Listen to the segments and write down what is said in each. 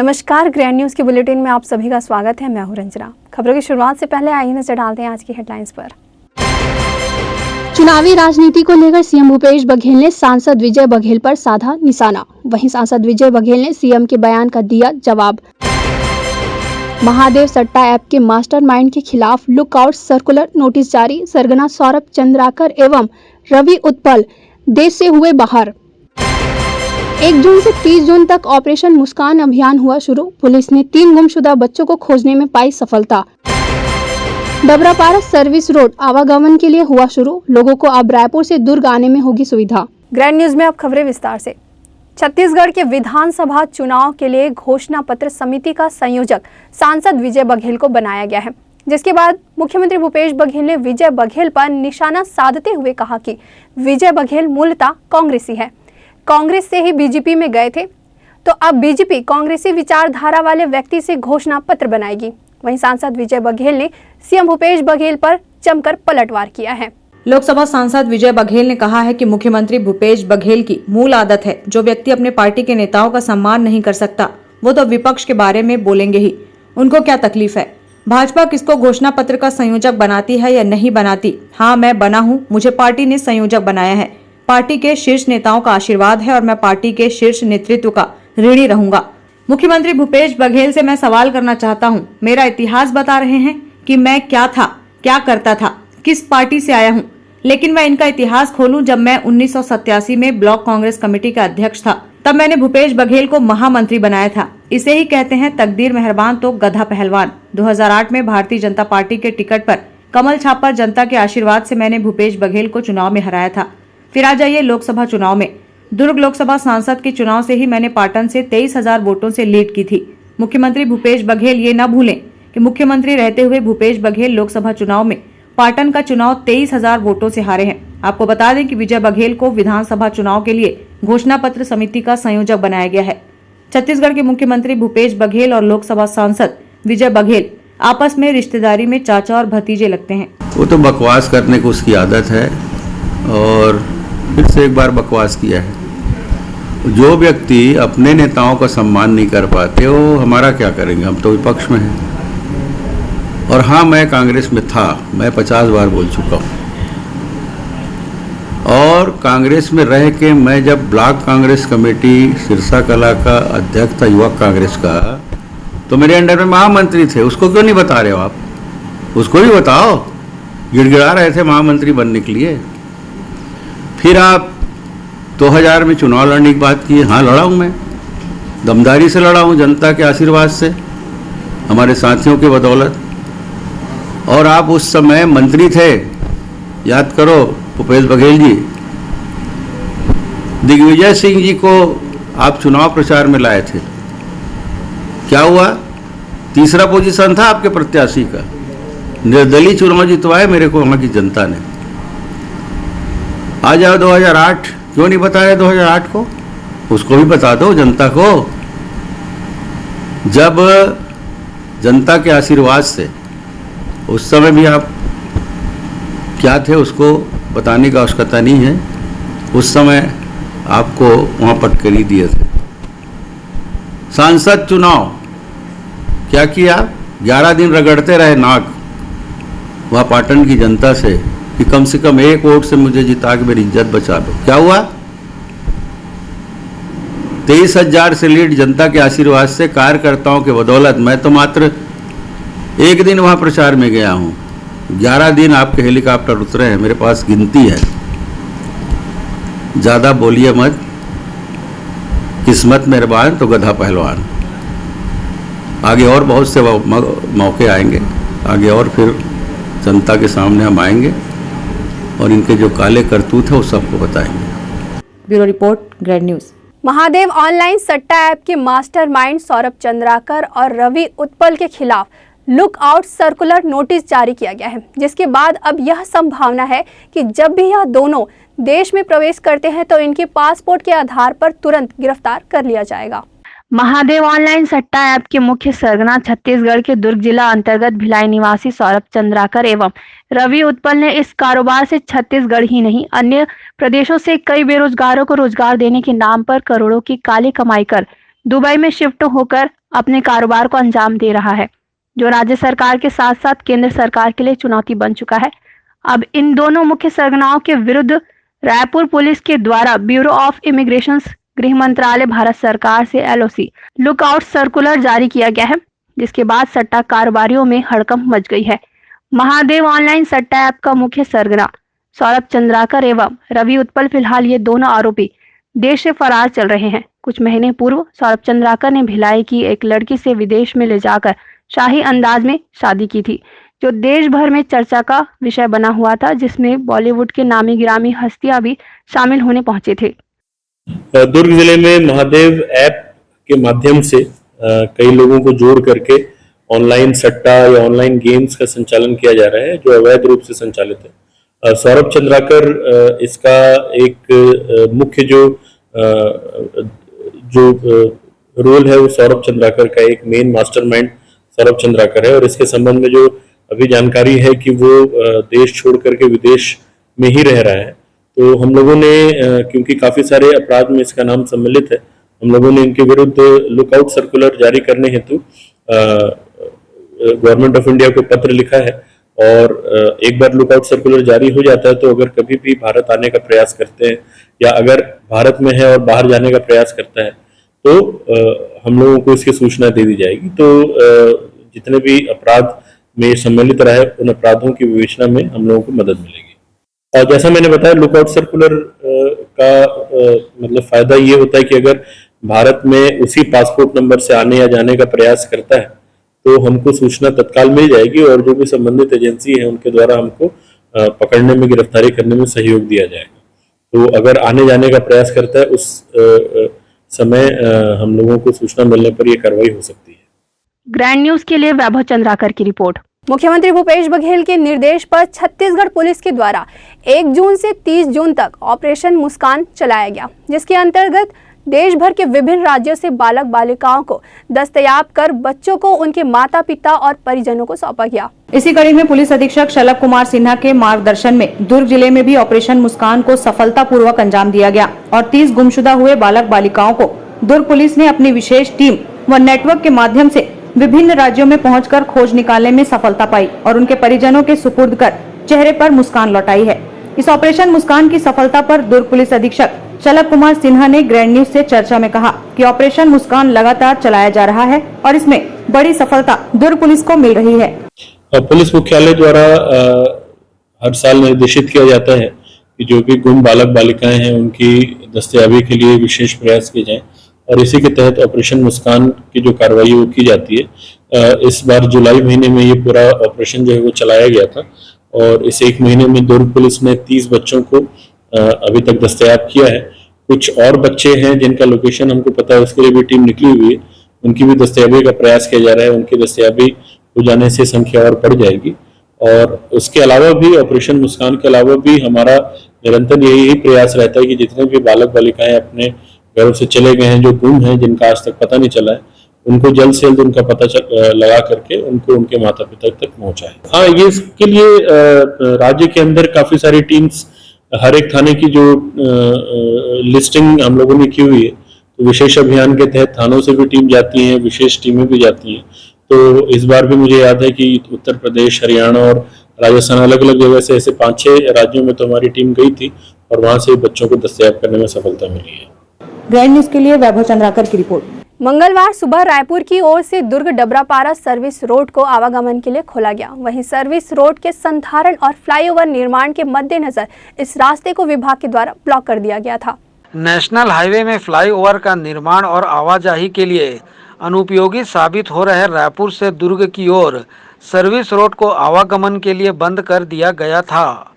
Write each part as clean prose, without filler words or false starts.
नमस्कार, grand news के bulletin में आप सभी का स्वागत है। मैं हूं रंजना। खबरों की शुरुआत से पहले आइए नजर डालते हैं आज की हेडलाइंस पर। चुनावी राजनीति को लेकर सीएम भूपेश बघेल ने सांसद विजय बघेल पर साधा निशाना। वहीं सांसद विजय बघेल ने सीएम के बयान का दिया जवाब। महादेव सट्टा ऐप के मास्टरमाइंड के खिलाफ लुकआउट सर्कुलर नोटिस जारी। सरगना सौरभ चंद्राकर एवं रवि उत्पल देश से हुए बाहर। 1 जून से 30 जून तक ऑपरेशन मुस्कान अभियान हुआ शुरू। पुलिस ने 3 गुमशुदा बच्चों को खोजने में पाई सफलता। डबरापारा सर्विस रोड आवागमन के लिए हुआ शुरू। लोगों को अब रायपुर से दुर्ग आने में होगी सुविधा। ग्रैंड न्यूज में अब खबरें विस्तार से। छत्तीसगढ़ के विधानसभा चुनाव के लिए घोषणा पत्र समिति का संयोजक सांसद विजय बघेल को बनाया गया है, जिसके बाद मुख्यमंत्री भूपेश बघेल ने विजय बघेल पर निशाना साधते हुए कहा कि विजय बघेल मूलतः कांग्रेसी है। कांग्रेस से ही बीजेपी में गए थे, तो अब बीजेपी कांग्रेसी विचारधारा वाले व्यक्ति से घोषणा पत्र बनाएगी। वहीं सांसद विजय बघेल ने सीएम भूपेश बघेल पर जमकर पलटवार किया है। लोकसभा सांसद विजय बघेल ने कहा है कि मुख्यमंत्री भूपेश बघेल की मूल आदत है, जो व्यक्ति अपने पार्टी के नेताओं का सम्मान नहीं कर सकता वो तो विपक्ष के बारे में बोलेंगे ही। उनको क्या तकलीफ है? भाजपा किसको घोषणा पत्र का संयोजक बनाती है या नहीं बनाती? हाँ, मैं बना हूँ, मुझे पार्टी ने संयोजक बनाया है। पार्टी के शीर्ष नेताओं का आशीर्वाद है और मैं पार्टी के शीर्ष नेतृत्व का ऋणी रहूंगा। मुख्यमंत्री भूपेश बघेल से मैं सवाल करना चाहता हूं। मेरा इतिहास बता रहे हैं कि मैं क्या था, क्या करता था, किस पार्टी से आया हूं। लेकिन मैं इनका इतिहास खोलूं, जब मैं 1987 में ब्लॉक कांग्रेस कमेटी का अध्यक्ष था, तब मैंने भूपेश बघेल को महामंत्री बनाया था। इसे ही कहते हैं तकदीर मेहरबान तो गधा पहलवान। 2008 में भारतीय जनता पार्टी के टिकट पर कमल छाप पर जनता के आशीर्वाद से मैंने भूपेश बघेल को चुनाव में हराया था। फिर आ जाइए लोकसभा चुनाव में। दुर्ग लोकसभा सांसद के चुनाव से ही मैंने पाटन से 23,000 वोटों से लीड की थी। मुख्यमंत्री भूपेश बघेल ये न भूलें कि मुख्यमंत्री रहते हुए भूपेश बघेल लोकसभा चुनाव में पाटन का चुनाव 23,000 वोटों से हारे हैं। आपको बता दें कि विजय बघेल को विधानसभा चुनाव के लिए घोषणा पत्र समिति का संयोजक बनाया गया है। छत्तीसगढ़ के मुख्यमंत्री भूपेश बघेल और लोकसभा सांसद विजय बघेल आपस में रिश्तेदारी में चाचा और भतीजे लगते हैं। वो तो बकवास करने को उसकी आदत है और फिर से एक बार बकवास किया है। जो व्यक्ति अपने नेताओं का सम्मान नहीं कर पाते वो हमारा क्या करेंगे? हम तो विपक्ष में हैं। और हाँ, मैं कांग्रेस में था, मैं 50 बार बोल चुका हूँ। और कांग्रेस में रह के मैं जब ब्लॉक कांग्रेस कमेटी सिरसा कला का अध्यक्ष था, युवक कांग्रेस का, तो मेरे अंडर में महामंत्री थे। उसको क्यों नहीं बता रहे हो आप? उसको भी बताओ। गिड़गिड़ा रहे थे महामंत्री बनने के लिए। फिर आप 2000 में चुनाव लड़ने की बात की। हाँ, लड़ा हूँ, मैं दमदारी से लड़ा हूँ, जनता के आशीर्वाद से, हमारे साथियों के बदौलत। और आप उस समय मंत्री थे, याद करो, भूपेश बघेल जी। दिग्विजय सिंह जी को आप चुनाव प्रचार में लाए थे। क्या हुआ? तीसरा पोजीशन था आपके प्रत्याशी का। निर्दलीय चुनाव जितवाए मेरे को वहाँ की जनता ने। आ जाओ 2008, क्यों नहीं बताया 2008 को? उसको भी बता दो जनता को। जब जनता के आशीर्वाद से, उस समय भी आप क्या थे उसको बताने की आवश्यकता नहीं है। उस समय आपको वहाँ पटकरी दिए थे। सांसद चुनाव क्या किया? 11 दिन रगड़ते रहे नाक वहाँ पाटन की जनता से कि कम से कम 1 वोट से मुझे जिता के मेरी इज्जत बचा दो। क्या हुआ? 23,000 से लीड जनता के आशीर्वाद से, कार्यकर्ताओं के बदौलत। मैं तो मात्र 1 दिन वहाँ प्रचार में गया हूँ। 11 दिन आपके हेलीकॉप्टर उतरे हैं, मेरे पास गिनती है। ज़्यादा बोलिए मत। किस्मत मेहरबान तो गधा पहलवान। आगे और बहुत से मौके आएंगे, आगे और फिर जनता के सामने हम आएंगे और इनके जो काले करतूत है वो सबको बताएंगे। Bureau report, grand news. Mahadev online सट्टा ऐप के मास्टरमाइंड सौरभ चंद्राकर और रवि उत्पल के खिलाफ लुकआउट सर्कुलर नोटिस जारी किया गया है, जिसके बाद अब यह संभावना है कि जब भी यह दोनों देश में प्रवेश करते हैं तो इनके पासपोर्ट के आधार पर तुरंत गिरफ्तार कर लिया जाएगा। महादेव ऑनलाइन सट्टा ऐप के मुख्य सरगना छत्तीसगढ़ के दुर्ग जिला अंतर्गत भिलाई निवासी सौरभ चंद्राकर एवं रवि उत्पल ने इस कारोबार से छत्तीसगढ़ ही नहीं अन्य प्रदेशों से कई बेरोजगारों को रोजगार देने के नाम पर करोड़ों की काली कमाई कर दुबई में शिफ्ट होकर अपने कारोबार को अंजाम दे रहा है, जो राज्य सरकार के साथ साथ केंद्र सरकार के लिए चुनौती बन चुका है। अब इन दोनों मुख्य सरगनाओं के विरुद्ध रायपुर पुलिस के द्वारा ब्यूरो ऑफ इमिग्रेशन, गृह मंत्रालय, भारत सरकार से LOC लुकआउट सर्कुलर जारी किया गया है, जिसके बाद सट्टा कारोबारियों में हड़कंप मच गई है। महादेव ऑनलाइन सट्टा ऐप का मुख्य सरगना सौरभ चंद्राकर एवं रवि उत्पल, फिलहाल ये दोनों आरोपी देश से फरार चल रहे हैं। कुछ महीने पूर्व सौरभ चंद्राकर ने भिलाई की एक लड़की से विदेश में ले जाकर शाही अंदाज में शादी की थी, जो देश भर में चर्चा का विषय बना हुआ था, जिसमें बॉलीवुड के नामी गिरामी हस्तियां भी शामिल होने पहुंचे थे। दुर्ग जिले में महादेव ऐप के माध्यम से कई लोगों को जोड़ करके ऑनलाइन सट्टा या ऑनलाइन गेम्स का संचालन किया जा रहा है, जो अवैध रूप से संचालित है। सौरभ चंद्राकर इसका एक मुख्य जो रोल है, वो सौरभ चंद्राकर का एक मेन मास्टरमाइंड सौरभ चंद्राकर है। और इसके संबंध में जो अभी जानकारी है कि वो देश छोड़ करके विदेश में ही रह रहा है, तो हम लोगों ने, क्योंकि काफी सारे अपराध में इसका नाम सम्मिलित है, हम लोगों ने इनके विरुद्ध लुकआउट सर्कुलर जारी करने हेतु गवर्नमेंट ऑफ इंडिया को पत्र लिखा है। और एक बार लुकआउट सर्कुलर जारी हो जाता है, तो अगर कभी भी भारत आने का प्रयास करते हैं या अगर भारत में है और बाहर जाने का प्रयास करता है, तो हम लोगों को इसकी सूचना दे दी जाएगी। तो जितने भी अपराध में सम्मिलित रहे, उन अपराधों की विवेचना में हम लोगों को मदद मिलेगी। और जैसा मैंने बताया, लुकआउट सर्कुलर का मतलब फायदा ये होता है कि अगर भारत में उसी पासपोर्ट नंबर से आने या जाने का प्रयास करता है, तो हमको सूचना तत्काल मिल जाएगी और जो भी संबंधित एजेंसी है उनके द्वारा हमको पकड़ने में, गिरफ्तारी करने में सहयोग दिया जाएगा। तो अगर आने जाने का प्रयास करता है, उस समय हम लोगों को सूचना मिलने पर यह कार्रवाई हो सकती है। ग्रैंड न्यूज के लिए वैभव चंद्राकर की रिपोर्ट। मुख्यमंत्री भूपेश बघेल के निर्देश पर छत्तीसगढ़ पुलिस के द्वारा 1 जून से 30 जून तक ऑपरेशन मुस्कान चलाया गया, जिसके अंतर्गत देश भर के विभिन्न राज्यों से बालक बालिकाओं को दस्तयाब कर बच्चों को उनके माता पिता और परिजनों को सौंपा गया। इसी कड़ी में पुलिस अधीक्षक शलभ कुमार सिन्हा के मार्गदर्शन में दुर्ग जिले में भी ऑपरेशन मुस्कान को सफलतापूर्वक अंजाम दिया गया और 30 गुमशुदा हुए बालक बालिकाओं को दुर्ग पुलिस ने अपनी विशेष टीम व नेटवर्क के माध्यम से विभिन्न राज्यों में पहुंचकर खोज निकालने में सफलता पाई और उनके परिजनों के सुपुर्द कर चेहरे पर मुस्कान लौटाई है। इस ऑपरेशन मुस्कान की सफलता पर दुर्ग पुलिस अधीक्षक शलभ कुमार सिन्हा ने ग्रैंड न्यूज से चर्चा में कहा कि ऑपरेशन मुस्कान लगातार चलाया जा रहा है और इसमें बड़ी सफलता दुर्ग पुलिस को मिल रही है। पुलिस मुख्यालय द्वारा हर साल निर्देशित किया जाता है कि जो भी गुम बालक बालिकाएं हैं, उनकी दस्तयाबी के लिए विशेष प्रयास किए जाएं और इसी के तहत ऑपरेशन मुस्कान की जो कार्रवाई वो की जाती है। इस बार जुलाई महीने में ये पूरा ऑपरेशन जो है वो चलाया गया था और इस 1 महीने में दुर्ग पुलिस ने 30 बच्चों को अभी तक दस्तयाब किया है। कुछ और बच्चे हैं जिनका लोकेशन हमको पता है, उसके लिए भी टीम निकली हुई है, उनकी भी दस्तयाबी का प्रयास किया जा रहा है। उनकी दस्तयाबी हो जाने से संख्या और बढ़ जाएगी। और उसके अलावा भी, ऑपरेशन मुस्कान के अलावा भी हमारा निरंतर यही प्रयास रहता है कि जितने भी बालक बालिकाएं अपने घरों से चले गए हैं, जो गुम हैं, जिनका आज तक पता नहीं चला है, उनको जल्द से जल्द उनका पता लगा करके उनको उनके माता पिता तक पहुंचाए। हाँ, ये इसके लिए राज्य के अंदर काफी सारी टीम्स, हर एक थाने की जो लिस्टिंग हम लोगों ने की हुई है, तो विशेष अभियान के तहत थानों से भी टीम जाती हैं, विशेष टीमें भी जाती हैं। तो इस बार भी मुझे याद है कि उत्तर प्रदेश, हरियाणा और राजस्थान, अलग अलग जगह से ऐसे 5-6 राज्यों में तो हमारी टीम गई थी और वहां से बच्चों को दस्तयाब करने में सफलता मिली है। ग्रैंड न्यूज के लिए वैभव चंद्राकर की रिपोर्ट। मंगलवार सुबह रायपुर की ओर से दुर्ग डबरापारा सर्विस रोड को आवागमन के लिए खोला गया। वहीं सर्विस रोड के संधारण और फ्लाईओवर निर्माण के मद्देनजर इस रास्ते को विभाग के द्वारा ब्लॉक कर दिया गया था। नेशनल हाईवे में फ्लाईओवर का निर्माण और आवाजाही के लिए अनुपयोगी साबित हो रहे रायपुर से दुर्ग की ओर सर्विस रोड को आवागमन के लिए बंद कर दिया गया था।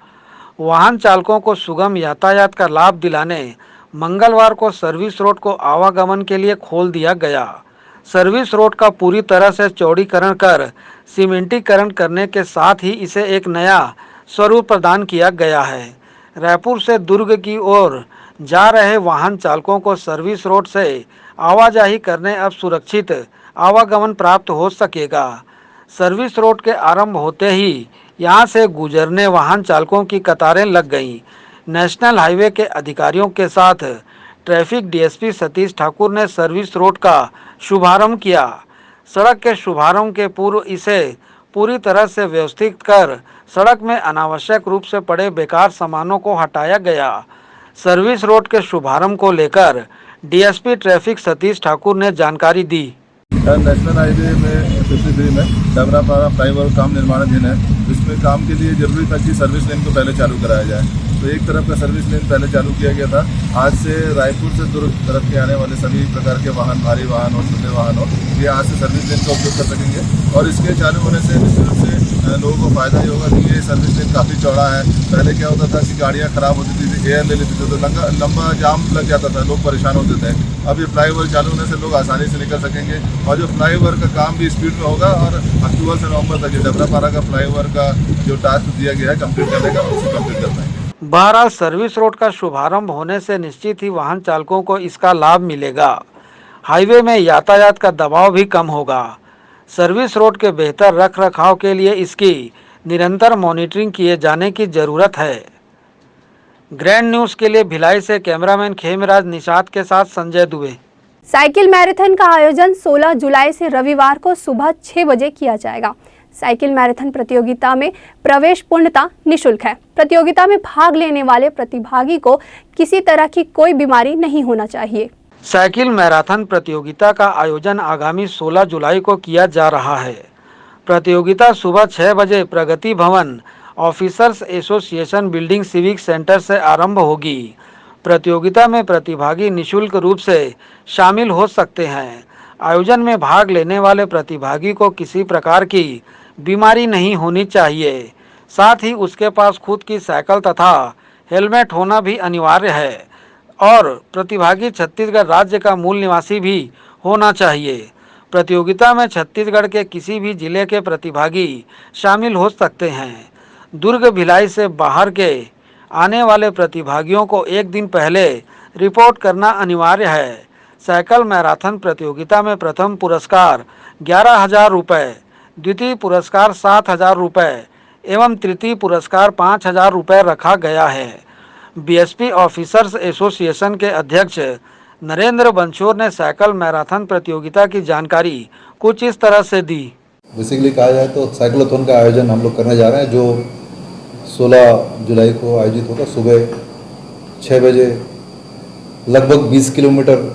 वाहन चालकों को सुगम यातायात का लाभ दिलाने मंगलवार को सर्विस रोड को आवागमन के लिए खोल दिया गया। सर्विस रोड का पूरी तरह से चौड़ीकरण कर सीमेंटीकरण करने के साथ ही इसे एक नया स्वरूप प्रदान किया गया है। रायपुर से दुर्ग की ओर जा रहे वाहन चालकों को सर्विस रोड से आवाजाही करने अब सुरक्षित आवागमन प्राप्त हो सकेगा। सर्विस रोड के आरंभ होते ही यहां से गुजरने वाहन चालकों की कतारें लग गईं। नेशनल हाईवे के अधिकारियों के साथ ट्रैफिक डीएसपी सतीश ठाकुर ने सर्विस रोड का शुभारंभ किया। सड़क के शुभारंभ के पूर्व इसे पूरी तरह से व्यवस्थित कर सड़क में अनावश्यक रूप से पड़े बेकार सामानों को हटाया गया। सर्विस रोड के शुभारंभ को लेकर डीएसपी ट्रैफिक सतीश ठाकुर ने जानकारी दी। नेशनल हाईवे में 53 में डबरापारा फ्लाईओवर काम निर्माणाधीन है। इसमें काम के लिए जरूरी था कि सर्विस लेन को पहले चालू कराया जाए, तो एक तरफ का सर्विस लेन पहले चालू किया गया था। आज से रायपुर से दुर्ग तरफ के आने वाले सभी प्रकार के वाहन, भारी वाहन और छोटे वाहन हो, ये आज से सर्विस लेन का उपयोग कर सकेंगे और इसके चालू होने से निश्चित रूप से लोगों को फायदा ही होगा कि ये सर्विस लेन काफ़ी चौड़ा है। पहले क्या होता था कि गाड़ियाँ खराब होती थी, एयर ले लेती थी तो लंबा जाम लग जाता था, लोग परेशान होते थे। अब ये फ्लाईओवर चालू होने से लोग आसानी से निकल सकेंगे और जो फ्लाईओवर का काम भी स्पीड में होगा और अक्टूबर से नवंबर तक ये डबरापारा का फ्लाईओवर का जो टास्क दिया गया है कंप्लीट करने का, उसे कंप्लीट कर पाएंगे। बहरहाल सर्विस रोड का शुभारंभ होने से निश्चित ही वाहन चालकों को इसका लाभ मिलेगा। हाईवे में यातायात का दबाव भी कम होगा। सर्विस रोड के बेहतर रख रखाव के लिए इसकी निरंतर मॉनिटरिंग किए जाने की जरूरत है। ग्रैंड न्यूज़ के लिए भिलाई से कैमरामैन खेमराज निषाद के साथ संजय दुबे। साइकिल मैराथन का आयोजन 16 जुलाई से रविवार को सुबह 6 बजे किया जाएगा। साइकिल मैराथन प्रतियोगिता में प्रवेश पूर्णतः निःशुल्क है। प्रतियोगिता में भाग लेने वाले प्रतिभागी को किसी तरह की कोई बीमारी नहीं होना चाहिए। साइकिल मैराथन प्रतियोगिता का आयोजन आगामी 16 जुलाई को किया जा रहा है। प्रतियोगिता सुबह 6 बजे प्रगति भवन officers association building civic centre से आरंभ होगी। प्रतियोगिता में प्रतिभागी निःशुल्क रूप से शामिल हो सकते हैं। आयोजन में भाग लेने वाले प्रतिभागी को किसी प्रकार की बीमारी नहीं होनी चाहिए। साथ ही उसके पास खुद की साइकिल तथा हेलमेट होना भी अनिवार्य है और प्रतिभागी छत्तीसगढ़ राज्य का मूल निवासी भी होना चाहिए। प्रतियोगिता में छत्तीसगढ़ के किसी भी जिले के प्रतिभागी शामिल हो सकते हैं। दुर्ग भिलाई से बाहर के आने वाले प्रतिभागियों को एक दिन पहले रिपोर्ट करना अनिवार्य है। साइकिल मैराथन प्रतियोगिता में प्रथम पुरस्कार 11,000 रुपये, द्वितीय पुरस्कार 7,000 रुपये एवं तृतीय पुरस्कार 5,000 रुपये रखा गया है। बीएसपी ऑफिसर्स एसोसिएशन के अध्यक्ष नरेंद्र बंशोर ने साइकिल मैराथन प्रतियोगिता की जानकारी कुछ इस तरह से दी। बेसिकली कहा जाए तो साइक्लोथॉन का आयोजन हम लोग करने जा रहे हैं जो 16 जुलाई को आयोजित होगा। सुबह 6 बजे लगभग 20 किलोमीटर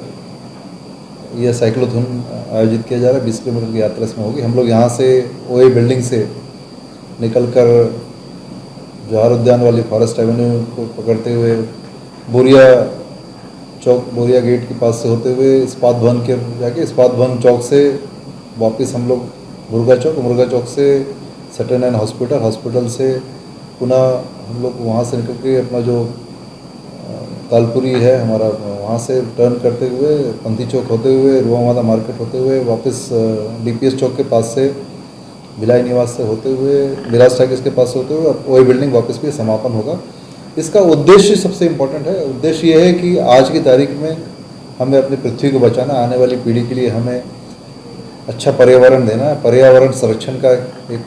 यह साइक्लोथॉन आयोजित किया जा रहा है। 20 किलोमीटर की यात्रा इसमें होगी। हम लोग यहाँ से ओए बिल्डिंग से निकलकर जवाहर उद्यान वाली फॉरेस्ट एवेन्यू को पकड़ते हुए बोरिया चौक, बोरिया गेट के पास से होते हुए इस्पात भवन के जाके इस्पात भवन चौक से वापस हम लोग मुर्गा चौक से सत्यनारायण हॉस्पिटल से पुनः हम लोग वहाँ से निकल के अपना जो तालपुरी है हमारा, वहाँ से टर्न करते हुए पंथी चौक होते हुए रुआ माता मार्केट होते हुए वापस डीपीएस चौक के पास से भिलाई निवास से होते हुए विराज टाकिस के पास होते हुए वही बिल्डिंग वापस भी समापन होगा। इसका उद्देश्य सबसे इम्पोर्टेंट है। उद्देश्य ये है कि आज की तारीख में हमें अपनी पृथ्वी को बचाना, आने वाली पीढ़ी के लिए हमें अच्छा पर्यावरण देना है। पर्यावरण संरक्षण का एक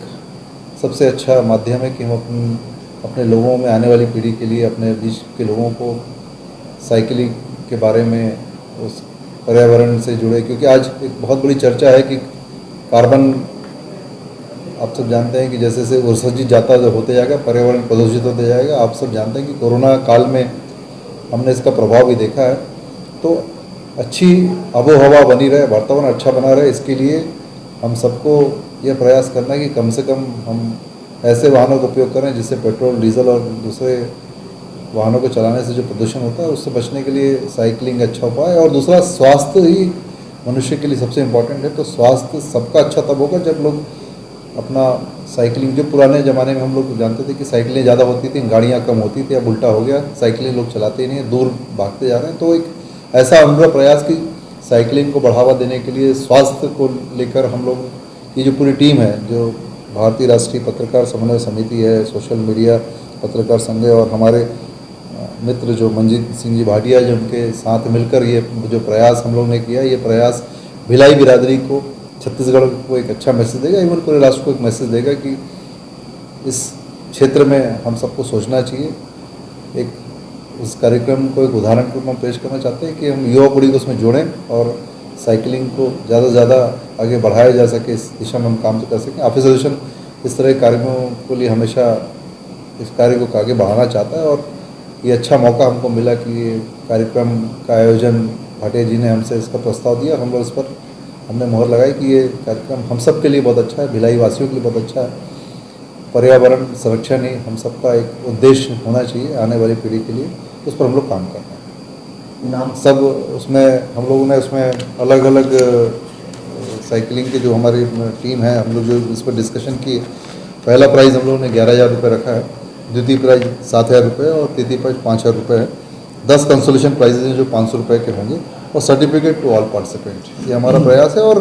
सबसे अच्छा माध्यम है कि हम अपने लोगों में, आने वाली पीढ़ी के लिए, अपने बीच के लोगों को साइकिलिंग के बारे में, उस पर्यावरण से जुड़े, क्योंकि आज एक बहुत बड़ी चर्चा है कि कार्बन, आप सब जानते हैं कि जैसे जैसे उत्सर्जित जाता होते जाएगा, पर्यावरण प्रदूषित होते जाएगा। आप सब जानते हैं कि कोरोना काल में हमने इसका प्रभाव भी देखा है। तो अच्छी आबो हवा बनी रहे, वातावरण अच्छा बना रहे, इसके लिए हम सबको यह प्रयास करना है कि कम से कम हम ऐसे वाहनों का उपयोग करें जिससे पेट्रोल, डीजल और दूसरे वाहनों को चलाने से जो प्रदूषण होता है उससे बचने के लिए साइकिलिंग अच्छा उपाय है। और दूसरा, स्वास्थ्य ही मनुष्य के लिए सबसे इम्पोर्टेंट है। तो स्वास्थ्य सबका अच्छा तब होगा जब लोग अपना साइकिलिंग, जो पुराने ज़माने में हम लोग जानते थे कि साइकिलें ज़्यादा होती थी, गाड़ियाँ कम होती थी, अब उल्टा हो गया, साइकिलें लोग चलाते ही नहीं, दूर भागते जा रहे हैं। तो एक ऐसा हमारा प्रयास कि साइकिलिंग को बढ़ावा देने के लिए, स्वास्थ्य को लेकर हम लोग, ये जो पूरी टीम है, जो भारतीय राष्ट्रीय पत्रकार समन्वय समिति है, सोशल मीडिया पत्रकार संघ और हमारे मित्र जो मंजीत सिंह जी भाटिया, जो उनके साथ मिलकर ये जो प्रयास हम लोग ने किया, ये प्रयास भिलाई बिरादरी को, छत्तीसगढ़ को एक अच्छा मैसेज देगा, इवन पूरे राष्ट्र को एक मैसेज देगा कि इस क्षेत्र में हम सबको सोचना चाहिए। एक उस कार्यक्रम को एक उदाहरण के रूप में पेश करना चाहते हैं कि हम युवा पीढ़ी को उसमें जोड़ें और साइकिलिंग को ज़्यादा से ज़्यादा आगे बढ़ाया जा सके, इस दिशा में हम काम कर सकें। ऑफिस एसोसिएशन इस तरह के कार्यक्रमों के लिए हमेशा इस कार्य को आगे बढ़ाना चाहता है और ये अच्छा मौका हमको मिला कि ये कार्यक्रम का आयोजन भाटिया जी ने हमसे इसका प्रस्ताव दिया। हम लोग इस पर हमने मोहर लगाई कि ये कार्यक्रम हम सब के लिए बहुत अच्छा है, भिलाई वासियों के लिए बहुत अच्छा है। पर्यावरण संरक्षण ही हम सबका एक उद्देश्य होना चाहिए आने वाली पीढ़ी के लिए, उस पर हम लोग काम कर रहे हैं। नाम सब उसमें हम लोगों ने उसमें अलग अलग साइकिलिंग के जो हमारी टीम है, हम लोग जो इस पर डिस्कशन किए। पहला प्राइज़ हम लोगों ने 11,000 रुपये रखा है, द्वितीय प्राइज़ 7,000 रुपये और तृतीय प्राइज़ 5,000 रुपये है। 10 कंसोलेशन प्राइजेज हैं जो 500 रुपये के होंगे और सर्टिफिकेट टू ऑल पार्टिसिपेंट। ये हमारा प्रयास है और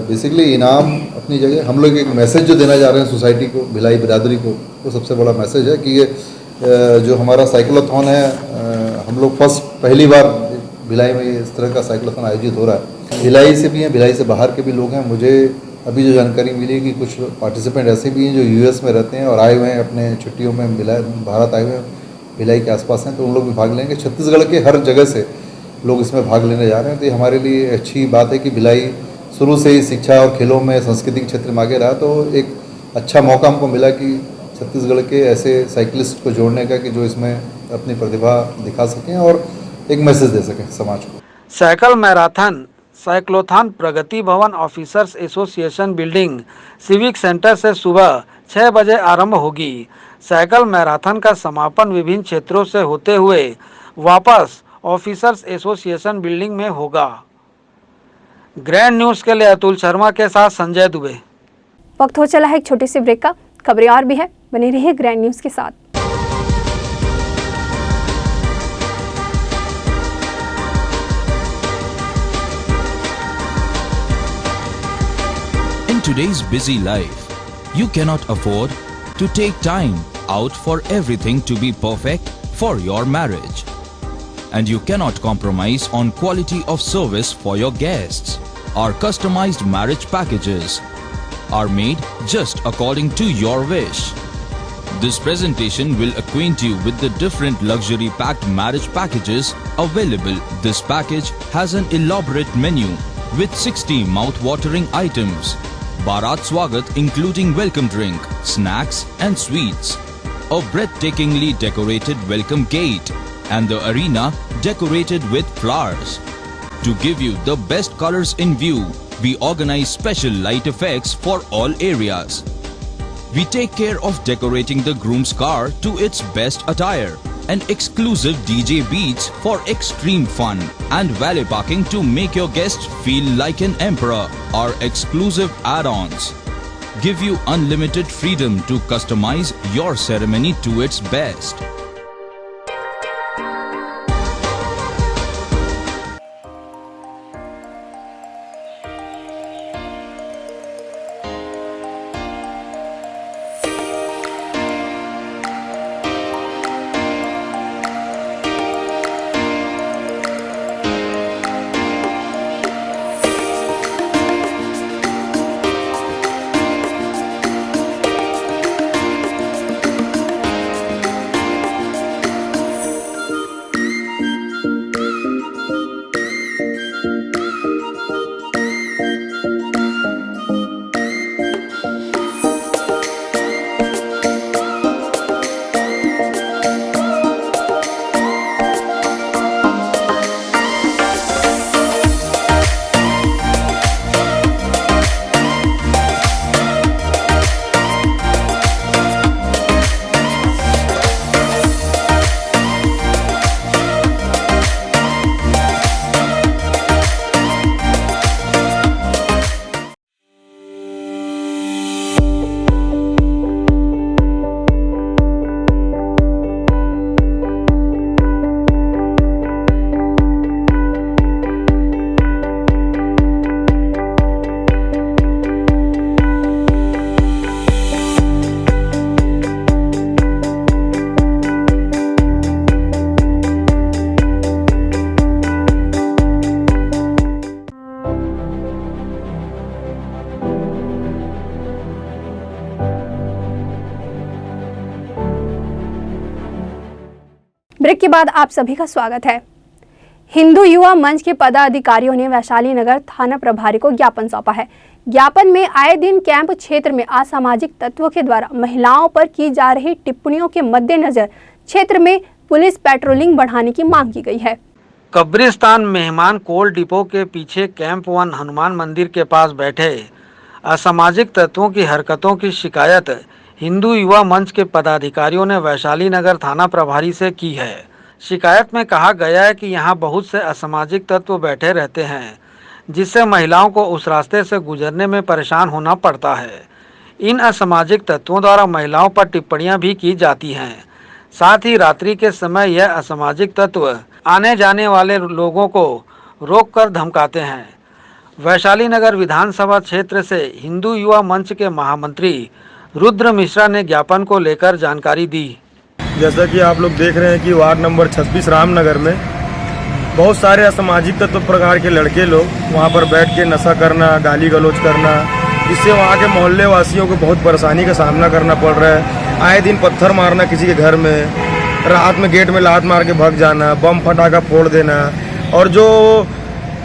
बेसिकली इनाम अपनी जगह। हम लोग एक मैसेज जो देना चाह रहे हैं सोसाइटी को, भिलाई बिरादरी को, वो सबसे बड़ा मैसेज है कि ये जो हमारा साइक्लोथॉन है, हम लोग पहली बार भिलाई में इस तरह का साइक्लोथॉन आयोजित हो रहा है। भिलाई से भी हैं, भिलाई से बाहर के भी लोग हैं। मुझे अभी जो जानकारी मिली कि कुछ पार्टिसिपेंट ऐसे भी हैं जो यूएस में रहते हैं और आए हुए हैं अपने छुट्टियों में, भारत आए हुए हैं, भिलाई के आसपास हैं, तो उन लोग भी भाग लेंगे। छत्तीसगढ़ के हर जगह से लोग इसमें भाग लेने जा रहे हैं। तो ये हमारे लिए अच्छी बात है कि भिलाई शुरू से ही शिक्षा और खेलों में, सांस्कृतिक क्षेत्र में आगे रहा। तो एक अच्छा मौका हमको मिला कि छत्तीसगढ़ के ऐसे साइकिलिस्ट को जोड़ने का कि जो इसमें अपनी प्रतिभा दिखा सकें और एक मैसेज दे सकें समाज को। साइकिल मैराथन साइक्लोथॉन प्रगति भवन officers association building civic centre से सुबह 6 बजे आरंभ होगी। साइकिल मैराथन का समापन विभिन्न क्षेत्रों से होते हुए वापस ऑफिसर्स एसोसिएशन बिल्डिंग में होगा। ग्रैंड न्यूज के लिए अतुल शर्मा के साथ संजय दुबे। वक्त हो चला है एक छोटी सी ब्रेक का। खबरें और भी है, बने रहिए ग्रैंड न्यूज के साथ। In today's busy life, you cannot afford to take time out for everything to be perfect for your marriage. And you cannot compromise on quality of service for your guests. Our customized marriage packages are made just according to your wish. This presentation will acquaint you with the different luxury packed marriage packages available. This package has an elaborate menu with 60 mouth-watering items. Bharat Swagat including welcome drink, snacks and sweets. A breathtakingly decorated welcome gate and the arena decorated with flowers. To give you the best colors in view, we organize special light effects for all areas. We take care of decorating the groom's car to its best attire and exclusive DJ beats for extreme fun and valet parking to make your guests feel like an emperor. Our exclusive add-ons give you unlimited freedom to customize your ceremony to its best. Break के बाद आप सभी का स्वागत है। हिंदू युवा मंच के पदाधिकारियों ने वैशाली नगर थाना प्रभारी को ज्ञापन सौंपा है। ज्ञापन में आए दिन कैंप क्षेत्र में असामाजिक तत्वों के द्वारा महिलाओं पर की जा रही टिप्पणियों के मद्देनजर क्षेत्र में पुलिस पेट्रोलिंग बढ़ाने की मांग की गई है। कब्रिस्तान मेहमान कोल डिपो के पीछे कैंप 1 हनुमान मंदिर के पास बैठे असामाजिक तत्वों की हरकतों की शिकायत हिंदू युवा मंच के पदाधिकारियों ने वैशाली नगर थाना प्रभारी से की है। शिकायत में कहा गया है कि यहां बहुत से असामाजिक तत्व बैठे रहते हैं, जिससे महिलाओं को उस रास्ते से गुजरने में परेशान होना पड़ता है। इन असामाजिक तत्वों द्वारा महिलाओं पर टिप्पणियां भी की जाती हैं। साथ ही रात्रि के समय यह असामाजिक तत्व आने जाने वाले लोगों को रोककर धमकाते हैं। वैशाली नगर विधानसभा क्षेत्र से हिंदू युवा मंच के महामंत्री रुद्र मिश्रा ने ज्ञापन को लेकर जानकारी दी। जैसा कि आप लोग देख रहे हैं कि वार्ड नंबर 26 रामनगर में बहुत सारे असामाजिक तत्व प्रकार के लड़के लोग वहां पर बैठ के नशा करना, गाली गलौज करना, जिससे वहां के मोहल्ले वासियों को बहुत परेशानी का सामना करना पड़ रहा है। आए दिन पत्थर मारना किसी के घर में, रात में गेट में लात मार के भाग जाना, बम फटाखा फोड़ देना, और जो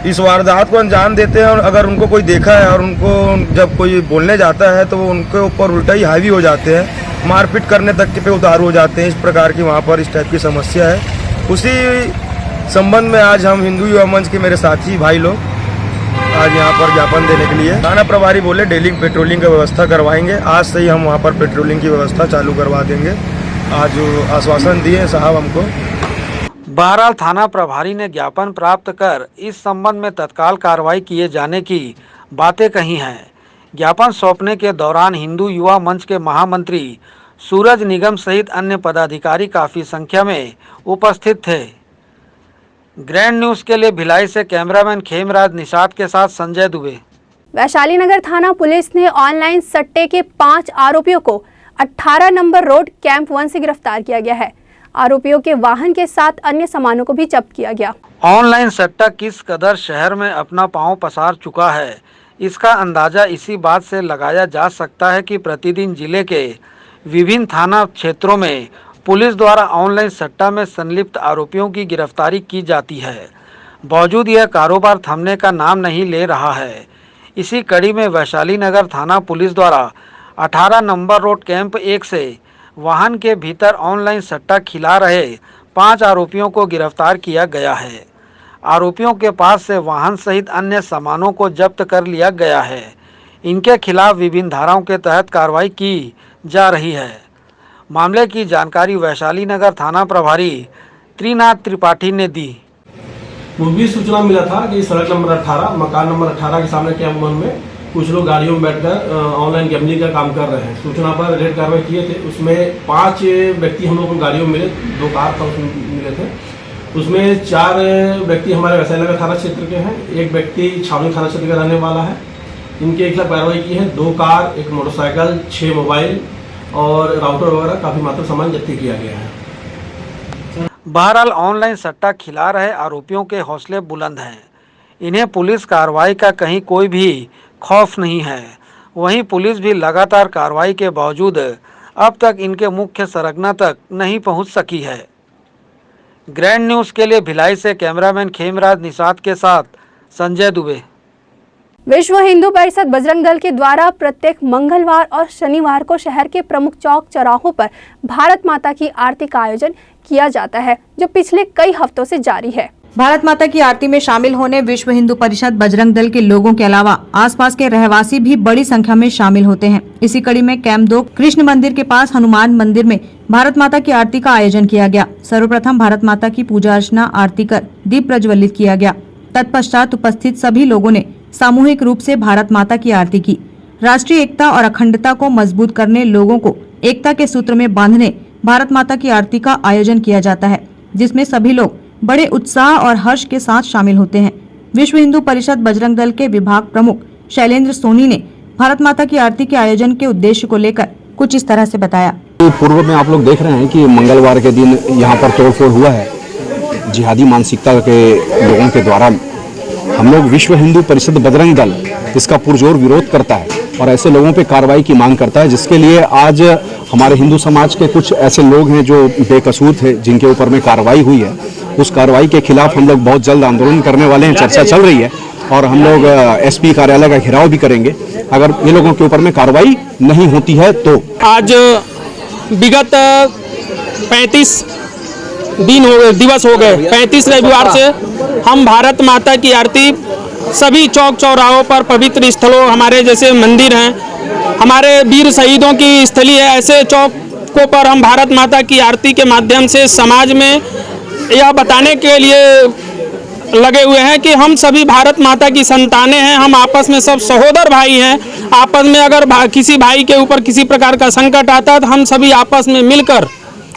इस वारदात को अंजाम देते हैं और अगर उनको कोई देखा है और उनको जब कोई बोलने जाता है तो वो उनके ऊपर उल्टा ही हावी हो जाते हैं, मारपीट करने तक के पे उतारू हो जाते हैं। इस प्रकार की वहाँ पर इस टाइप की समस्या है। उसी संबंध में आज हम हिंदू युवा मंच के मेरे साथी भाई लोग आज यहाँ पर ज्ञापन देने के लिए थाना प्रभारी बोले डेली पेट्रोलिंग की व्यवस्था करवाएंगे। आज से ही हम वहाँ पर पेट्रोलिंग की व्यवस्था चालू करवा देंगे। आज आश्वासन दिए साहब हमको। बहरहाल थाना प्रभारी ने ज्ञापन प्राप्त कर इस संबंध में तत्काल कार्रवाई किए जाने की बातें कही हैं। ज्ञापन सौंपने के दौरान हिंदू युवा मंच के महामंत्री सूरज निगम सहित अन्य पदाधिकारी काफी संख्या में उपस्थित थे। ग्रैंड न्यूज के लिए भिलाई से कैमरामैन खेमराज निषाद के साथ संजय दुबे। वैशाली नगर थाना पुलिस ने ऑनलाइन सट्टे के 5 आरोपियों को 18 नंबर रोड कैंप 1 से गिरफ्तार किया गया है। आरोपियों के वाहन के साथ अन्य सामानों को भी जब्त किया गया। ऑनलाइन सट्टा किस कदर शहर में अपना पांव पसार चुका है, इसका अंदाजा इसी बात से लगाया जा सकता है कि प्रतिदिन जिले के विभिन्न थाना क्षेत्रों में पुलिस द्वारा ऑनलाइन सट्टा में संलिप्त आरोपियों की गिरफ्तारी की जाती है। बावजूद यह कारोबार थमने का नाम नहीं ले रहा है। इसी कड़ी में वैशाली नगर थाना पुलिस द्वारा 18 नंबर रोड कैंप 1 से वाहन के भीतर ऑनलाइन सट्टा खिला रहे 5 आरोपियों को गिरफ्तार किया गया है। आरोपियों के पास से वाहन सहित अन्य सामानों को जब्त कर लिया गया है। इनके खिलाफ विभिन्न धाराओं के तहत कार्रवाई की जा रही है। मामले की जानकारी वैशाली नगर थाना प्रभारी त्रिनाथ त्रिपाठी ने दी। मुझे सूचना मिला था कि सड़क नंबर 18 मकान नंबर 18 के सामने कैंप 1 में कुछ लोग गाड़ियों में बैठकर ऑनलाइन गैम्बलिंग का काम कर रहे हैं। सूचना पर रेड कार्रवाई किए थे। उसमें 5 व्यक्ति हम लोग को गाड़ियों में मिले, 2 कार था उसमें मिले थे। उसमें 4 व्यक्ति हमारे वैशाली नगर थाना क्षेत्र के हैं, 1 व्यक्ति छावनी थाना क्षेत्र का रहने वाला है। इनके एक खिलाफ कार्रवाई की है। 2 कार, 1 मोटरसाइकिल, 6 मोबाइल और राउटर वगैरह काफी मात्रा सामान जब्त किया गया है। बहरहाल ऑनलाइन सट्टा खिला रहे आरोपियों के हौसले बुलंद हैं। इन्हें पुलिस कार्रवाई का कहीं कोई भी खौफ नहीं है। वहीं पुलिस भी लगातार कार्रवाई के बावजूद अब तक इनके मुख्य सरगना तक नहीं पहुंच सकी है। ग्रैंड न्यूज के लिए भिलाई से कैमरामैन खेमराज निषाद के साथ संजय दुबे। विश्व हिंदू परिषद बजरंग दल के द्वारा प्रत्येक मंगलवार और शनिवार को शहर के प्रमुख चौक चौराहों पर भारत माता की आरती का आयोजन किया जाता है, जो पिछले कई हफ्तों से जारी है। भारत माता की आरती में शामिल होने विश्व हिंदू परिषद बजरंग दल के लोगों के अलावा आसपास के रहवासी भी बड़ी संख्या में शामिल होते हैं। इसी कड़ी में कैंप 2 कृष्ण मंदिर के पास हनुमान मंदिर में भारत माता की आरती का आयोजन किया गया। सर्वप्रथम भारत माता की पूजा अर्चना आरती कर दीप प्रज्वलित किया गया। तत्पश्चात उपस्थित सभी लोगों ने सामूहिक रूप से भारत माता की आरती की। राष्ट्रीय एकता और अखंडता को मजबूत करने, लोगों को एकता के सूत्र में बांधने भारत माता की आरती का आयोजन किया जाता है, जिसमें सभी लोग बड़े उत्साह और हर्ष के साथ शामिल होते हैं। विश्व हिंदू परिषद बजरंग दल के विभाग प्रमुख शैलेंद्र सोनी ने भारत माता की आरती के आयोजन के उद्देश्य को लेकर कुछ इस तरह से बताया। पूर्व में आप लोग देख रहे हैं कि मंगलवार के दिन यहाँ पर तोड़फोड़ हुआ है। जिहादी मानसिकता के लोगों के द्वारा हम लोग विश्व हिंदू परिषद बजरंग दल इसका पुरजोर विरोध करता है और ऐसे लोगों पे कार्रवाई की मांग करता है, जिसके लिए आज हमारे हिंदू समाज के कुछ ऐसे लोग हैं जो बेकसूर थे, जिनके ऊपर में कार्रवाई हुई है। उस कार्रवाई के खिलाफ हम लोग बहुत जल्द आंदोलन करने वाले हैं। चर्चा चल रही है और हम लोग एसपी कार्यालय का घेराव भी करेंगे अगर ये लोगों के ऊपर में कार्रवाई नहीं होती है तो। आज विगत 35 दिवस हो गए, 35 रविवार से हम भारत माता की आरती सभी चौक चौराहों पर, पवित्र स्थलों, हमारे जैसे मंदिर हैं, हमारे वीर शहीदों की स्थली है, ऐसे चौकों पर हम भारत माता की आरती के माध्यम से समाज में यह बताने के लिए लगे हुए हैं कि हम सभी भारत माता की संतानें हैं। हम आपस में सब सहोदर भाई हैं। आपस में अगर किसी भाई के ऊपर किसी प्रकार का संकट आता है तो हम सभी आपस में मिलकर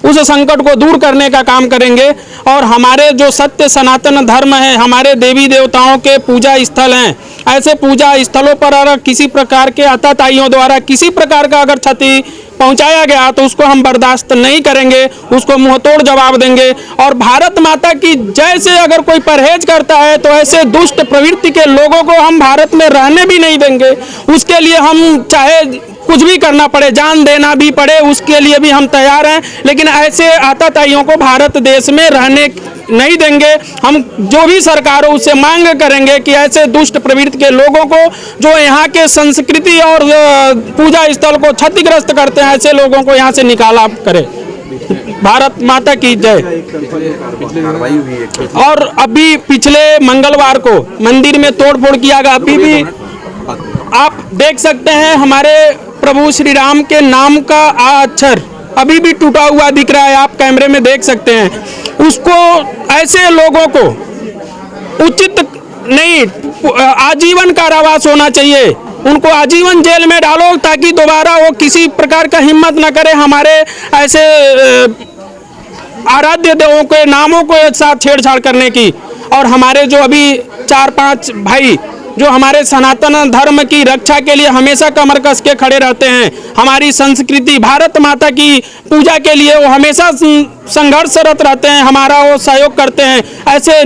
उस संकट को दूर करने का काम करेंगे। और हमारे जो सत्य सनातन धर्म है, हमारे देवी देवताओं के पूजा स्थल हैं, ऐसे पूजा स्थलों पर अगर किसी प्रकार के आतताइयों द्वारा किसी प्रकार का अगर क्षति पहुंचाया गया तो उसको हम बर्दाश्त नहीं करेंगे, उसको मुंहतोड़ जवाब देंगे। और भारत माता की जय से अगर कोई परहेज करता है तो ऐसे दुष्ट प्रवृत्ति के लोगों को हम भारत में रहने भी नहीं देंगे। उसके लिए हम चाहे कुछ भी करना पड़े, जान देना भी पड़े, उसके लिए भी हम तैयार हैं। लेकिन ऐसे आतताइयों को भारत देश में रहने नहीं देंगे। हम जो भी सरकार हो उससे मांग करेंगे कि ऐसे दुष्ट प्रवृत्ति के लोगों को जो यहाँ के संस्कृति और पूजा स्थल को क्षतिग्रस्त करते हैं, ऐसे लोगों को यहाँ से निकाला करे। भारत माता की जय। और अभी पिछले मंगलवार को मंदिर में तोड़फोड़ किया गया। अभी भी आप देख सकते हैं हमारे प्रभु श्री राम के नाम का आ अक्षर अभी भी टूटा हुआ दिख रहा है, आप कैमरे में देख सकते हैं। उसको ऐसे लोगों को उचित नहीं, आजीवन कारावास होना चाहिए, उनको आजीवन जेल में डालो ताकि दोबारा वो किसी प्रकार का हिम्मत न करे हमारे ऐसे आराध्य देवों के नामों को एक साथ छेड़छाड़ करने की। और हमारे जो अभी 4-5 भाई जो हमारे सनातन धर्म की रक्षा के लिए हमेशा कमर कस के खड़े रहते हैं, हमारी संस्कृति भारत माता की पूजा के लिए वो हमेशा संघर्षरत रहते हैं, हमारा वो सहयोग करते हैं। ऐसे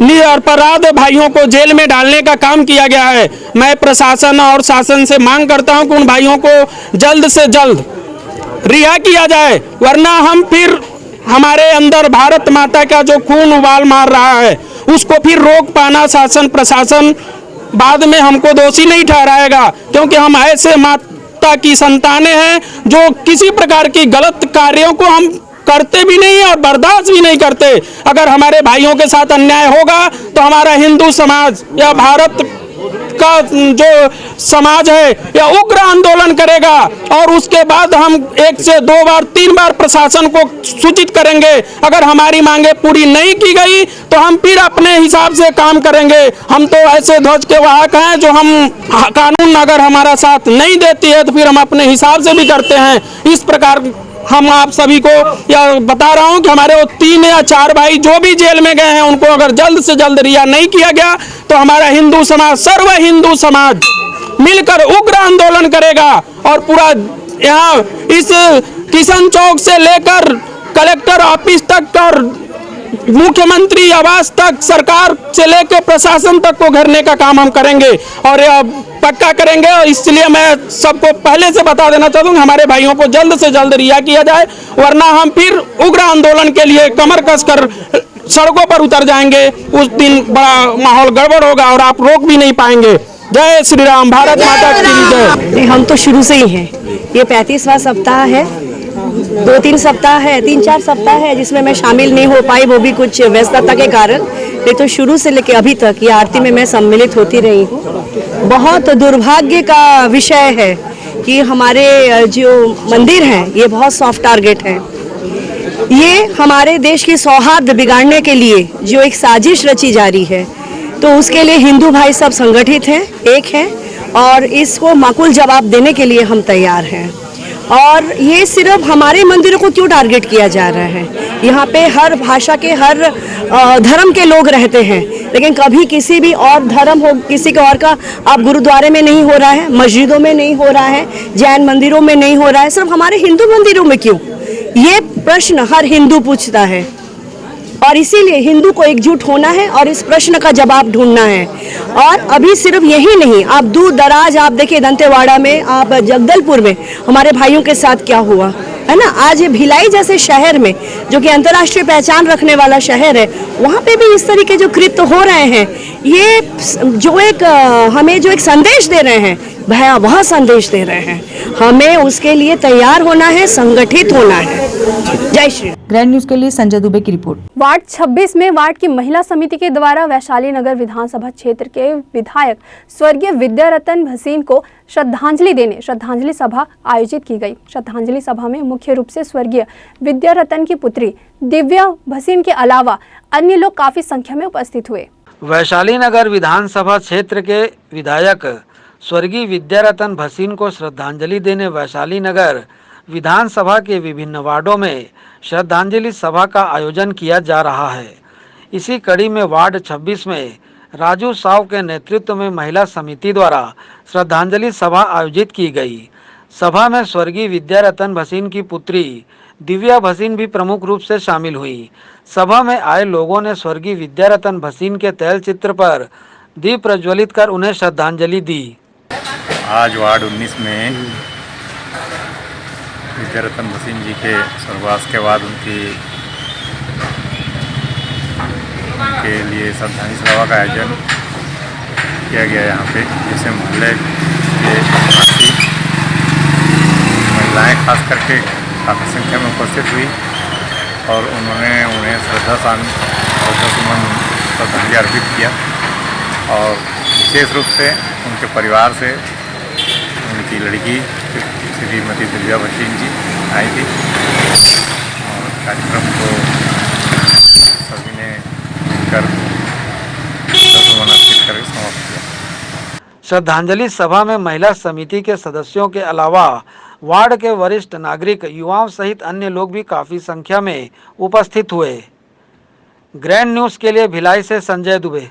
निरपराध भाइयों को जेल में डालने का काम किया गया है। मैं प्रशासन और शासन से मांग करता हूं कि उन भाइयों को जल्द से जल्द रिहा किया जाए, वरना हम फिर हमारे अंदर भारत माता का जो खून उबाल मार रहा है उसको फिर रोक पाना शासन प्रशासन बाद में हमको दोषी नहीं ठहराएगा, क्योंकि हम ऐसे माता की संतानें हैं जो किसी प्रकार की गलत कार्यों को हम करते भी नहीं और बर्दाश्त भी नहीं करते। अगर हमारे भाइयों के साथ अन्याय होगा तो हमारा हिंदू समाज या भारत का जो समाज है या उग्र आंदोलन करेगा और उसके बाद हम 1 से 2 बार 3 बार प्रशासन को सूचित करेंगे। अगर हमारी मांगे पूरी नहीं की गई तो हम फिर अपने हिसाब से काम करेंगे। हम तो ऐसे ध्वज के वाहक हैं जो हम कानून अगर हमारा साथ नहीं देती है तो फिर हम अपने हिसाब से भी करते हैं। इस प्रकार हम आप सभी को यह बता रहा हूं कि हमारे वो 3 या 4 भाई जो भी जेल में गए हैं उनको अगर जल्द से जल्द रिहा नहीं किया गया तो हमारा हिंदू समाज, सर्व हिंदू समाज मिलकर उग्र आंदोलन करेगा। और पूरा यहाँ इस किशन चौक से लेकर कलेक्टर ऑफिस तक और मुख्यमंत्री आवास तक, सरकार से लेकर प्रशासन तक को घेरने का काम हम करेंगे और पक्का करेंगे। और इसलिए मैं सबको पहले से बता देना चाहता हूँ हमारे भाइयों को जल्द से जल्द रिहा किया जाए, वरना हम फिर उग्र आंदोलन के लिए कमर कसकर सड़कों पर उतर जाएंगे। उस दिन बड़ा माहौल गड़बड़ होगा और आप रोक भी नहीं पाएंगे। जय श्री राम, भारत माता की जय। हम तो शुरू से ही हैं, ये 35वां सप्ताह है, 2-3 सप्ताह है, 3-4 सप्ताह है जिसमें मैं शामिल नहीं हो पाई, वो भी कुछ व्यस्तता के कारण। नहीं तो शुरू से लेकर अभी तक ये आरती में मैं सम्मिलित होती रही हूँ। बहुत दुर्भाग्य का विषय है कि हमारे जो मंदिर हैं ये बहुत सॉफ्ट टारगेट हैं। ये हमारे देश की सौहार्द बिगाड़ने के लिए जो एक साजिश रची जा रही है, तो उसके लिए हिंदू भाई सब संगठित हैं, एक हैं और इसको माकूल जवाब देने के लिए हम तैयार हैं। और ये सिर्फ हमारे मंदिरों को क्यों टारगेट किया जा रहा है? यहाँ पे हर भाषा के, हर धर्म के लोग रहते हैं, लेकिन कभी किसी भी और धर्म हो, किसी के और का आप गुरुद्वारे में नहीं हो रहा है, मस्जिदों में नहीं हो रहा है, जैन मंदिरों में नहीं हो रहा है, सिर्फ हमारे हिंदू मंदिरों में क्यों? ये प्रश्न हर हिंदू पूछता है। और इसीलिए हिंदू को एकजुट होना है और इस प्रश्न का जवाब ढूंढना है। और अभी सिर्फ यही नहीं, आप दूर दराज आप देखिए दंतेवाड़ा में, आप जगदलपुर में हमारे भाइयों के साथ क्या हुआ है ना। आज ये भिलाई जैसे शहर में जो कि अंतर्राष्ट्रीय पहचान रखने वाला शहर है, वहाँ पे भी इस तरीके जो कृत्य हो रहे हैं, ये जो एक हमें जो एक संदेश दे रहे हैं, भयावह संदेश दे रहे हैं। हमें उसके लिए तैयार होना है, संगठित होना है। जय श्री राम। ग्रैंड न्यूज के लिए संजय दुबे की रिपोर्ट। वार्ड 26 में वार्ड की महिला समिति के द्वारा वैशाली नगर विधानसभा क्षेत्र के विधायक स्वर्गीय विद्यारतन भसीन को श्रद्धांजलि देने श्रद्धांजलि सभा आयोजित की गई। श्रद्धांजलि सभा में मुख्य रूप से स्वर्गीय विद्यारतन की पुत्री दिव्या भसीन के अलावा अन्य लोग काफी संख्या में उपस्थित हुए। वैशाली नगर विधानसभा क्षेत्र के विधायक स्वर्गीय विद्यारतन भसीन को श्रद्धांजलि देने वैशाली नगर विधानसभा के विभिन्न वार्डों में श्रद्धांजलि सभा का आयोजन किया जा रहा है। इसी कड़ी में वार्ड 26 में राजू साव के नेतृत्व में महिला समिति द्वारा श्रद्धांजलि सभा आयोजित की गई। सभा में स्वर्गीय विद्यारतन भसीन की पुत्री दिव्या भसीन भी प्रमुख रूप से शामिल हुई। सभा में आए लोगों ने स्वर्गीय विद्यारतन भसीन के तैल चित्र पर दीप प्रज्वलित कर उन्हें श्रद्धांजलि दी। आज वार्ड 19 में विद्यारतन भसीन जी के स्वर्गवास के बाद उनके लिए श्रद्धांजलि सभा का आयोजन किया गया। यहाँ पे जैसे मोहल्ले के निवासी महिलाएं खास करके काफ़ी संख्या में उपस्थित हुई और उन्होंने उन्हें श्रद्धासुमन श्रद्धांजलि अर्पित किया। और विशेष रूप से उनके परिवार से उनकी लड़की श्रीमती दिव्या भसीन जी आई थी और कार्यक्रम को सभी ने मिलकर श्रद्धासुमन अर्पित कर समाप्त किया। श्रद्धांजलि सभा में महिला समिति के सदस्यों के अलावा वार्ड के वरिष्ठ नागरिक, युवाओं सहित अन्य लोग भी काफी संख्या में उपस्थित हुए। ग्रैंड न्यूज के लिए भिलाई से संजय दुबे।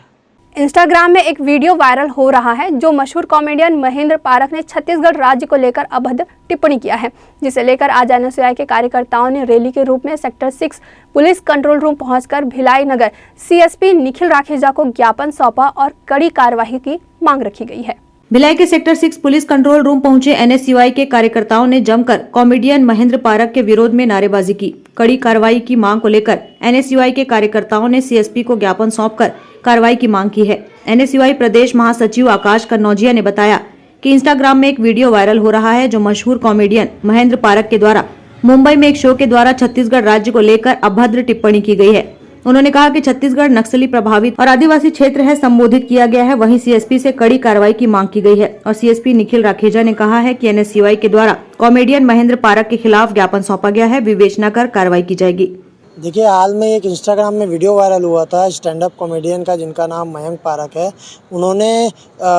इंस्टाग्राम में एक वीडियो वायरल हो रहा है जो मशहूर कॉमेडियन महेंद्र पारक ने छत्तीसगढ़ राज्य को लेकर अभद्र टिप्पणी किया है, जिसे लेकर आज एनएसयूआई के कार्यकर्ताओं ने रैली के रूप में सेक्टर 6 पुलिस कंट्रोल रूम पहुंचकर भिलाई नगर सीएसपी निखिल राखेजा को ज्ञापन सौंपा और कड़ी कार्यवाही की मांग रखी गई है। भिलाई के सेक्टर 6 पुलिस कंट्रोल रूम पहुंचे एनएसयूआई के कार्यकर्ताओं ने जमकर कॉमेडियन महेंद्र पारक के विरोध में नारेबाजी की। कड़ी कार्रवाई की मांग को लेकर एनएसयूआई के कार्यकर्ताओं ने सीएसपी को ज्ञापन सौंपकर कार्रवाई की मांग की है। एनएसयूआई प्रदेश महासचिव आकाश कन्नौजिया ने बताया कि इंस्टाग्राम में एक वीडियो वायरल हो रहा है जो मशहूर कॉमेडियन महेंद्र पारक के द्वारा मुंबई में एक शो के द्वारा छत्तीसगढ़ राज्य को लेकर अभद्र टिप्पणी की गई है। उन्होंने कहा कि छत्तीसगढ़ नक्सली प्रभावित और आदिवासी क्षेत्र है, संबोधित किया गया है। वहीं सीएसपी से कड़ी कार्रवाई की मांग की गई है और सीएसपी निखिल राखेजा ने कहा है कि एनएसयूआई के द्वारा कॉमेडियन महेंद्र पारक के खिलाफ ज्ञापन सौंपा गया है, विवेचना कर कार्रवाई की जाएगी। देखिए, हाल में एक इंस्टाग्राम में वीडियो वायरल हुआ था स्टैंड अप कॉमेडियन का जिनका नाम मयंक पारक है। उन्होंने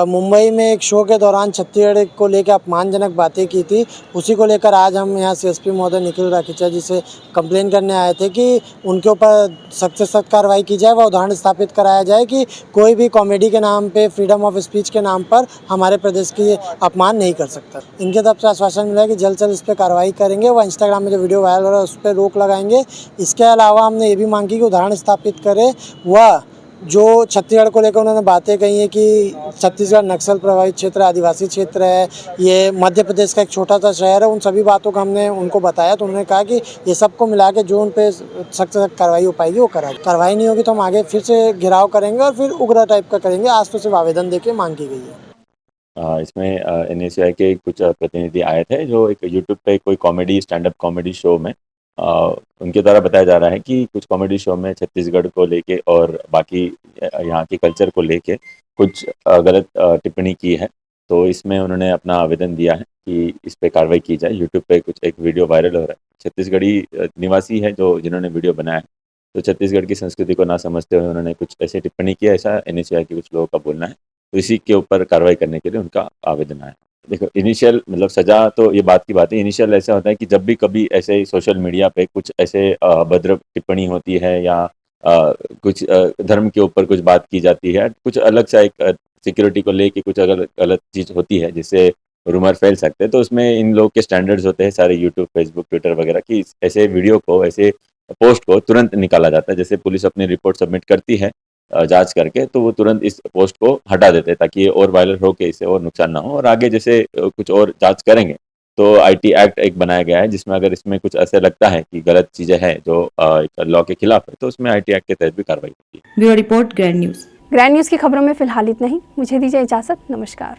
मुंबई में एक शो के दौरान छत्तीसगढ़ को लेकर अपमानजनक बातें की थी। उसी को लेकर आज हम यहाँ सीएसपी महोदय निखिल राखेजा जी से कंप्लेन करने आए थे कि उनके ऊपर सख्त से सख्त कार्रवाई की जाए व उदाहरण स्थापित कराया जाए कि कोई भी कॉमेडी के नाम पे, फ्रीडम ऑफ स्पीच के नाम पर हमारे प्रदेश की अपमान नहीं कर सकता। इनके तरफ से आश्वासन मिला कि जल्द से जल्द इस पर कार्रवाई करेंगे व इंस्टाग्राम में जो वीडियो वायरल हो रहा है उस पर रोक लगाएंगे। इसके अलावा हमने ये भी मांगी कि उदाहरण स्थापित करें व जो छत्तीसगढ़ को लेकर उन्होंने बातें कही हैं कि छत्तीसगढ़ नक्सल प्रभावित क्षेत्र, आदिवासी क्षेत्र है, ये मध्य प्रदेश का एक छोटा सा शहर है, उन सभी बातों का हमने उनको बताया तो उन्होंने कहा कि ये सबको मिला के जो उन पर सख्त सख्त कार्रवाई हो पाएगी वो कराएगी। कार्रवाई नहीं होगी तो हम आगे फिर से घेराव करेंगे और फिर उग्र टाइप का करेंगे। आज तो सिर्फ आवेदन देके मांग की गई है। इसमें एनएसयूआई के कुछ प्रतिनिधि आए थे जो एक यूट्यूब पे कोई comedy stand up comedy show में उनके द्वारा बताया जा रहा है कि कुछ कॉमेडी शो में छत्तीसगढ़ को लेके और बाकी यहाँ के कल्चर को लेके कुछ गलत टिप्पणी की है। तो इसमें उन्होंने अपना आवेदन दिया है कि इस पे कार्रवाई की जाए। यूट्यूब पे कुछ एक वीडियो वायरल हो रहा है, छत्तीसगढ़ी निवासी है जो जिन्होंने वीडियो बनाया है, तो छत्तीसगढ़ की संस्कृति को ना समझते हुए उन्होंने कुछ ऐसे टिप्पणी की, ऐसा एनएसयूआई के कुछ लोगों का बोलना है। तो इसी के ऊपर कार्रवाई करने के लिए उनका आवेदन आया। देखो, इनिशियल मतलब सजा तो ये बात की बात है। इनिशियल ऐसा होता है कि जब भी कभी ऐसे सोशल मीडिया पे कुछ ऐसे अभद्र टिप्पणी होती है या कुछ धर्म के ऊपर कुछ बात की जाती है, कुछ अलग सा एक सिक्योरिटी को लेके कुछ अगर गलत चीज़ होती है जिससे रूमर फैल सकते हैं, तो उसमें इन लोग के स्टैंडर्ड्स होते हैं सारे यूट्यूब, फेसबुक, ट्विटर वगैरह की ऐसे वीडियो को, ऐसे पोस्ट को तुरंत निकाला जाता है। जैसे पुलिस अपनी रिपोर्ट सबमिट करती है जांच करके, तो वो तुरंत इस पोस्ट को हटा देते हैं ताकि ये और वायरल हो के इसे और नुकसान ना हो। और आगे जैसे कुछ और जांच करेंगे तो आईटी एक्ट एक बनाया गया है, जिसमें अगर इसमें कुछ ऐसे लगता है कि गलत चीजें हैं जो लॉ के खिलाफ है, तो उसमें आईटी एक्ट के तहत भी कार्रवाई होती है। Bureau report, grand news. Grand news की खबरों में फिलहाल इतना ही। मुझे दीजिए इजाजत। नमस्कार।